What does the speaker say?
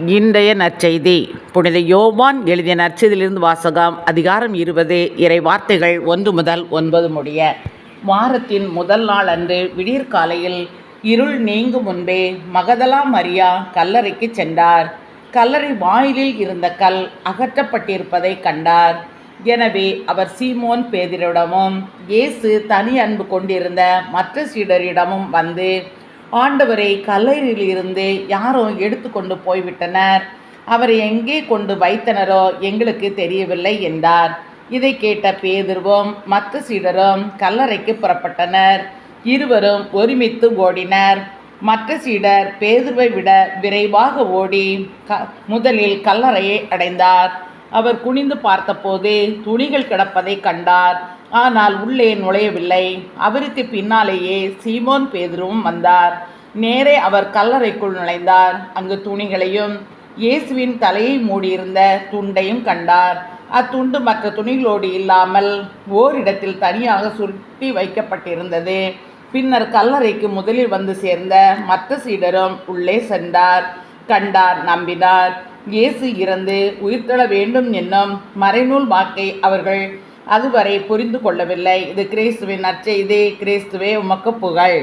இன்றைய நற்செய்தி புனித யோவான் எழுதிய நற்செய்தியிலிருந்து வாசகம். அதிகாரம் 20, இறை வார்த்தைகள் 1 முதல் 9 முடிய. வாரத்தின் முதல் நாள் அன்று விடியற்காலையில் இருள் நீங்கும் முன்பே மகதலா மரியா கல்லறைக்கு சென்றார். கல்லறை வாயிலில் இருந்த கல் அகற்றப்பட்டிருப்பதை கண்டார். எனவே அவர் சீமோன் பேதுருவிடமும் இயேசு தனி அன்பு கொண்டிருந்த மற்ற சீடரிடமும் வந்து, ஆண்டவரை கல்லறையிலிருந்து யாரோ எடுத்து கொண்டு போய்விட்டனர். அவரை எங்கே கொண்டு வைத்தனரோ எங்களுக்கு தெரியவில்லை என்றார். இதை கேட்ட பேதுருவும் மற்ற சீடரும் கல்லறைக்கு புறப்பட்டனர். இருவரும் ஒருமித்து ஓடினர். மற்ற சீடர் பேதுருவை விட விரைவாக ஓடி முதலில் கல்லறையை அடைந்தார். அவர் குனிந்து பார்த்தபோது துணிகள் கிடப்பதை கண்டார். ஆனால் உள்ளே நுழையவில்லை. அவருக்கு பின்னாலேயே சீமோன் பேதுருவும் வந்தார். நேரே அவர் கல்லறைக்குள் நுழைந்தார். அங்கு துணிகளையும் இயேசுவின் தலையை மூடியிருந்த துண்டையும் கண்டார். அத்துண்டு மற்ற துணிகளோடு இல்லாமல் ஓரிடத்தில் தனியாக சுருட்டி வைக்கப்பட்டிருந்தது. பின்னர் கல்லறைக்கு முதலில் வந்து சேர்ந்த மற்ற சீடரும் உள்ளே சென்றார். கண்டார், நம்பினார். இயேசு இறந்து உயிர்த்தெழ வேண்டும் என்னும் மறைநூல் வாக்கை அவர்கள் அதுவரை புரிந்து கொள்ளவில்லை. இது கிறிஸ்துவின் நற்செய்தி. கிறிஸ்துவே உமக்கு புகழ்.